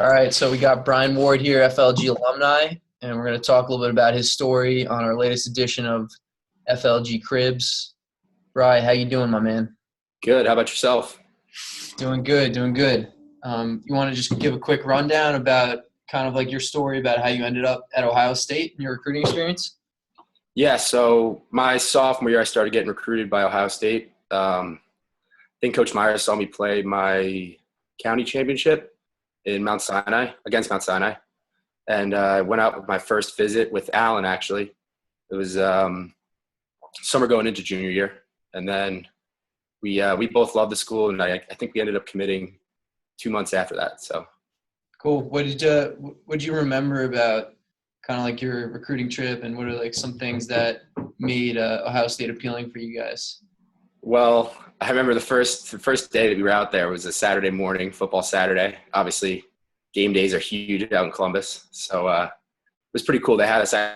All right, so we got Brian Ward here, FLG Alumni, and we're going to talk a little bit about his story on our latest edition of FLG Cribs. Brian, how you doing, my man? Good. How about yourself? Doing good, doing good. You want to just give a quick rundown about kind of like your story about how you ended up at Ohio State and your recruiting experience? Yeah, so my sophomore year, I started getting recruited by Ohio State. I think Coach Myers saw me play my county championship in against Mount Sinai. And I went out with my first visit with Alan, actually. It was summer going into junior year. And then we both loved the school, and I think we ended up committing 2 months after that. So Cool. What did you remember about kind of like your recruiting trip, and what are like some things that made Ohio State appealing for you guys? Well, I remember the first day that we were out there was a Saturday morning, football Saturday. Obviously, game days are huge out in Columbus, so it was pretty cool. They had us. I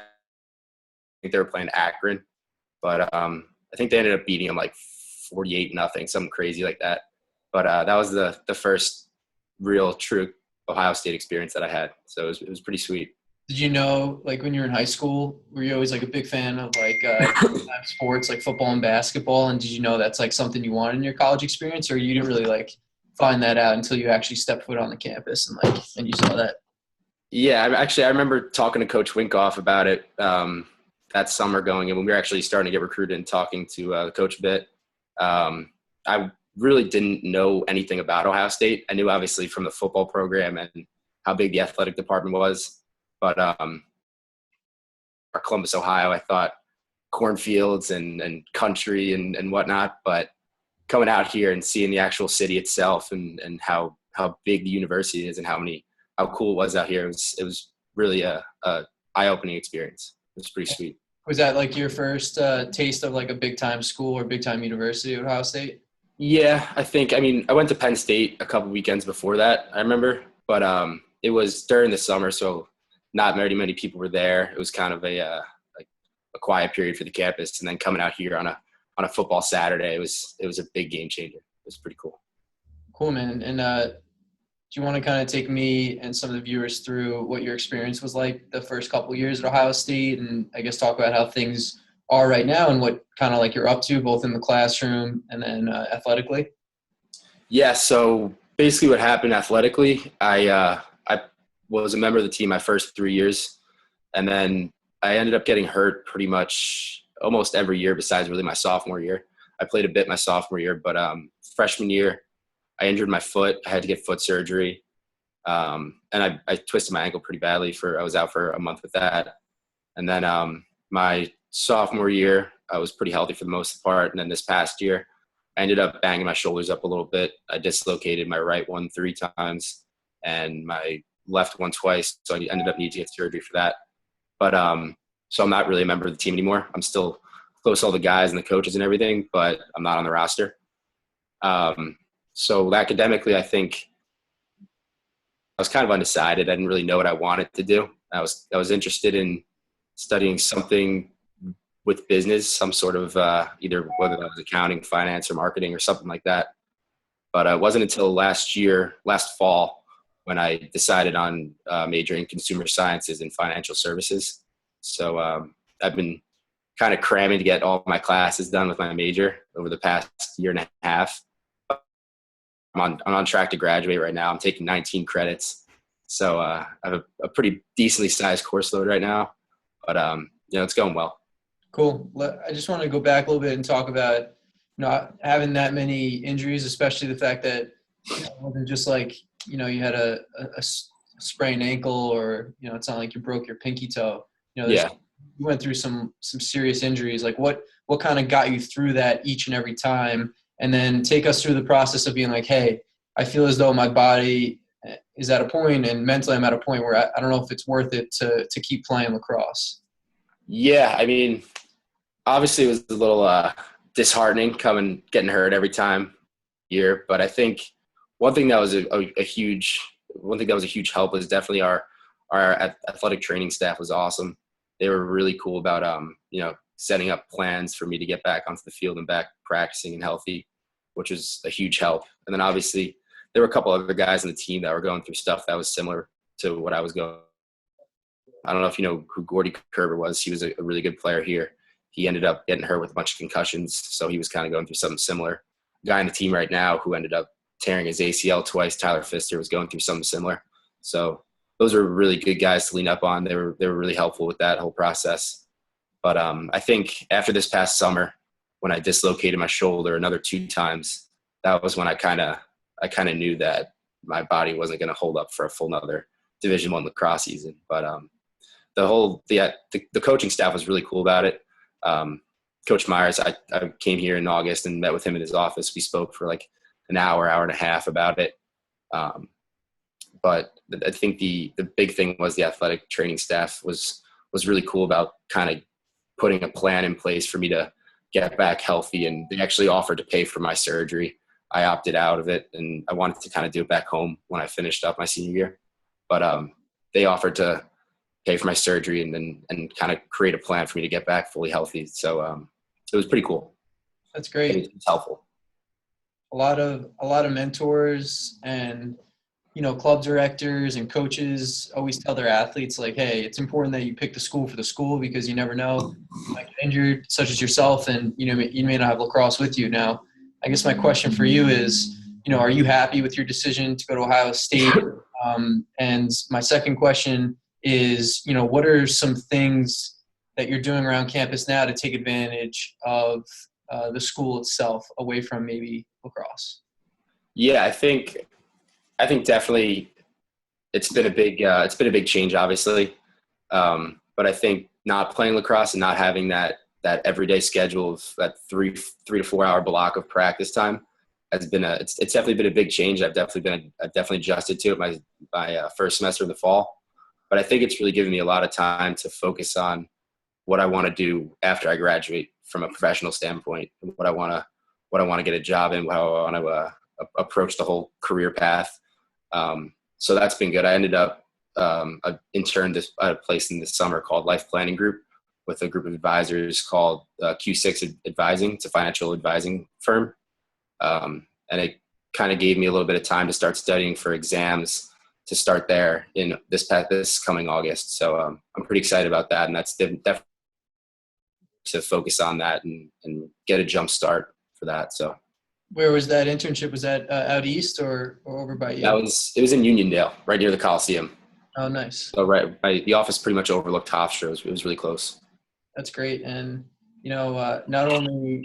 think they were playing Akron, but I think they ended up beating them like 48-0, something crazy like that. But that was the first real true Ohio State experience that I had, so it was pretty sweet. Did you know, like when you were in high school, were you always like a big fan of like sports, like football and basketball? And did you know that's like something you wanted in your college experience, or you didn't really like find that out until you actually stepped foot on the campus and you saw that? Yeah, I remember talking to Coach Winkoff about it that summer going in when we were actually starting to get recruited and talking to the coach a bit. I really didn't know anything about Ohio State. I knew obviously from the football program and how big the athletic department was. But our Columbus, Ohio, I thought cornfields and country and whatnot. But coming out here and seeing the actual city itself and how big the university is and how cool it was out here, it was really a eye-opening experience. It was pretty sweet. Was that like your first taste of like a big-time school or big-time university at Ohio State? Yeah, I went to Penn State a couple weekends before that, I remember. But it was during the summer, so not very many people were there. It was kind of a quiet period for the campus, and then coming out here on a football Saturday, it was a big game changer. It was pretty cool. Cool, man. And do you want to kind of take me and some of the viewers through what your experience was like the first couple of years at Ohio State, and I guess talk about how things are right now and what kind of like you're up to both in the classroom and then athletically? Yeah, so basically what happened athletically, I was a member of the team my first 3 years, and then I ended up getting hurt pretty much almost every year besides really my sophomore year. I played a bit my sophomore year, but freshman year I injured my foot. I had to get foot surgery, and I twisted my ankle pretty badly. I was out for a month with that. And then my sophomore year I was pretty healthy for the most part, and then this past year I ended up banging my shoulders up a little bit. I dislocated my right one 3 times and my left one twice, so I ended up needing to get surgery for that. But so I'm not really a member of the team anymore. I'm still close to all the guys and the coaches and everything, but I'm not on the roster. So academically, I think I was kind of undecided. I didn't really know what I wanted to do. I was interested in studying something with business, some sort of either whether that was accounting, finance, or marketing or something like that. But it wasn't until last fall, when I decided on majoring in consumer sciences and financial services. So I've been kind of cramming to get all my classes done with my major over the past year and a half. I'm on track to graduate right now. I'm taking 19 credits. So I have a pretty decently sized course load right now, but it's going well. Cool. I just want to go back a little bit and talk about not having that many injuries, especially the fact that it wasn't just like, you had a sprained ankle, or, it's not like you broke your pinky toe. Yeah. You went through some serious injuries. Like what kind of got you through that each and every time? And then take us through the process of being like, hey, I feel as though my body is at a point and mentally I'm at a point where I don't know if it's worth it to keep playing lacrosse. Yeah. Obviously it was a little disheartening getting hurt every year, but I think one thing that was a huge help was definitely our athletic training staff was awesome. They were really cool about setting up plans for me to get back onto the field and back practicing and healthy, which was a huge help. And then obviously there were a couple other guys on the team that were going through stuff that was similar to what I was going. I don't know if you know who Gordy Kerber was. He was a really good player here. He ended up getting hurt with a bunch of concussions, so he was kind of going through something similar. Guy on the team right now who ended up tearing his ACL twice, Tyler Pfister, was going through something similar. So those are really good guys to lean up on. They were really helpful with that whole process. But I think after this past summer, when I dislocated my shoulder another 2 times, that was when I kind of knew that my body wasn't going to hold up for a full another Division I lacrosse season. But the coaching staff was really cool about it. Coach Myers, I came here in August and met with him in his office. We spoke for like an hour and a half about it. But I think the big thing was the athletic training staff was really cool about kind of putting a plan in place for me to get back healthy. And they actually offered to pay for my surgery. I opted out of it, and I wanted to kind of do it back home when I finished up my senior year. But they offered to pay for my surgery and kind of create a plan for me to get back fully healthy. So it was pretty cool. That's great. It's helpful. A lot of mentors and, you know, club directors and coaches always tell their athletes, like, hey, it's important that you pick the school for the school because you never know, you might get injured, such as yourself, and, you know, you may not have lacrosse with you. Now, I guess my question for you is, you know, are you happy with your decision to go to Ohio State? And my second question is, you know, what are some things that you're doing around campus now to take advantage of the school itself away from maybe lacrosse? Yeah, I think definitely it's been a big change, obviously. But I think not playing lacrosse and not having that everyday schedule of that 3 to 4 hour block of practice time has been it's definitely been a big change. I've definitely adjusted to it my first semester in the fall. But I think it's really given me a lot of time to focus on what I want to do after I graduate from a professional standpoint, what I want to get a job in, how I want to approach the whole career path. So that's been good. I ended up I interned at a place in the summer called Life Planning Group with a group of advisors called Q6 Advising. It's a financial advising firm. And it kind of gave me a little bit of time to start studying for exams to start there in this coming August. So I'm pretty excited about that. And that's definitely to focus on that and get a jump start for that. So where was that internship? Was that out east or over by you? It was in Uniondale, right near the Coliseum. Oh, nice. So the office pretty much overlooked Hofstra. It was really close. That's great. And, you know, not only,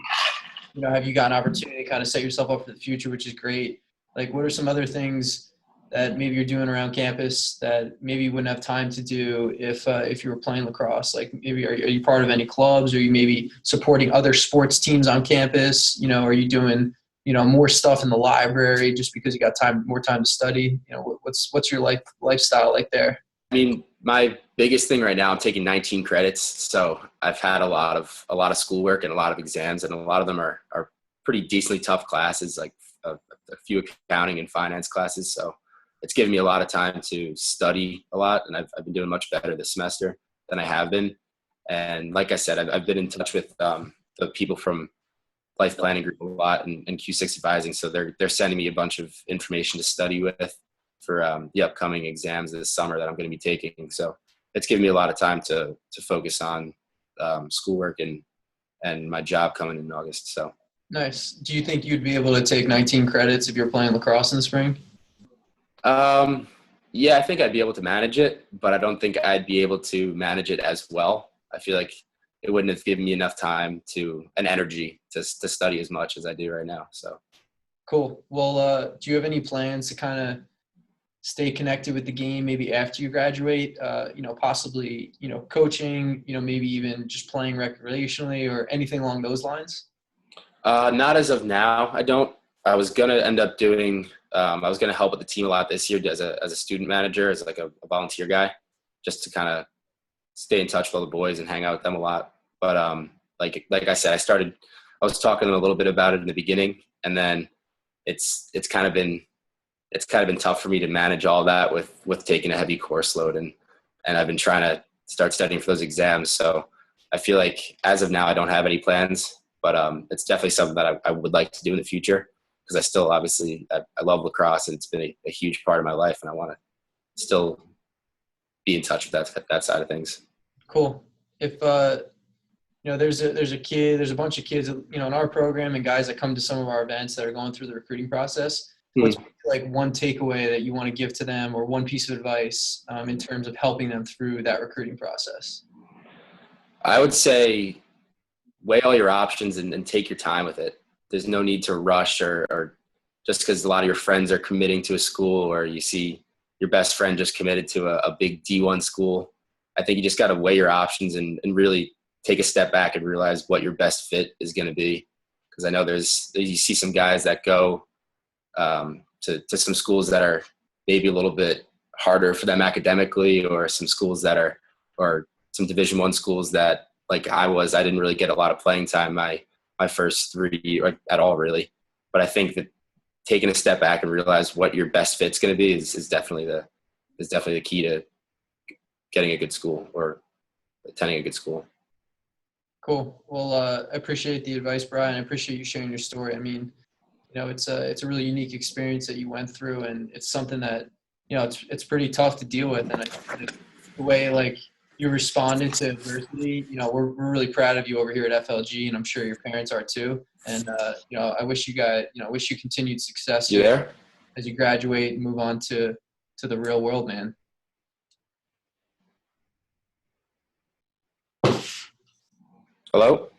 you know, have you got an opportunity to kind of set yourself up for the future, which is great. Like, what are some other things that maybe you're doing around campus that maybe you wouldn't have time to do if you were playing lacrosse? Like, maybe are you part of any clubs? Are you maybe supporting other sports teams on campus? You know, are you doing, you know, more stuff in the library just because you got more time to study? You know, what's your lifestyle like there? I mean, my biggest thing right now, I'm taking 19 credits. So I've had a lot of schoolwork and a lot of exams, and a lot of them are pretty decently tough classes, like a few accounting and finance classes. So it's given me a lot of time to study a lot, and I've been doing much better this semester than I have been. And like I said, I've been in touch with the people from Life Planning Group a lot and Q6 Advising. So they're sending me a bunch of information to study with for the upcoming exams this summer that I'm going to be taking. So it's given me a lot of time to focus on schoolwork and my job coming in August. So nice. Do you think you'd be able to take 19 credits if you're playing lacrosse in the spring? Yeah, I think I'd be able to manage it, but I don't think I'd be able to manage it as well. I feel like it wouldn't have given me enough time and energy to study as much as I do right now. So cool. Well, do you have any plans to kind of stay connected with the game maybe after you graduate? You know, possibly, you know, coaching, you know, maybe even just playing recreationally or anything along those lines? Not as of now. I don't. I was going to end up doing I was going to help with the team a lot this year as a student manager, as like a volunteer guy, just to kind of stay in touch with all the boys and hang out with them a lot. But like I said, I was talking to them a little bit about it in the beginning, and then it's kind of been tough for me to manage all that with taking a heavy course load, and I've been trying to start studying for those exams. So I feel like as of now, I don't have any plans, but it's definitely something that I would like to do in the future, because I still obviously I love lacrosse, and it's been a huge part of my life, and I want to still be in touch with that side of things. Cool. If there's a bunch of kids, in our program and guys that come to some of our events that are going through the recruiting process. What's like one takeaway that you want to give to them, or one piece of advice in terms of helping them through that recruiting process? I would say weigh all your options and take your time with it. There's no need to rush or just because a lot of your friends are committing to a school, or you see your best friend just committed to a big D1 school. I think you just got to weigh your options and really take a step back and realize what your best fit is going to be. Because I know you see some guys that go to some schools that are maybe a little bit harder for them academically, or some schools that are, or some Division I schools that, like I didn't really get a lot of playing time my first 3 or at all really. But I think that taking a step back and realize what your best fit's going to be is definitely the key to getting a good school or attending a good school. Cool. Well, I appreciate the advice, Brian. I appreciate you sharing your story. I mean, it's a really unique experience that you went through, and it's something that, it's pretty tough to deal with. And I think the way like you responded to adversity, we're really proud of you over here at FLG, and I'm sure your parents are too. And I wish you continued success You there? as you graduate and move on to the real world, man. Hello?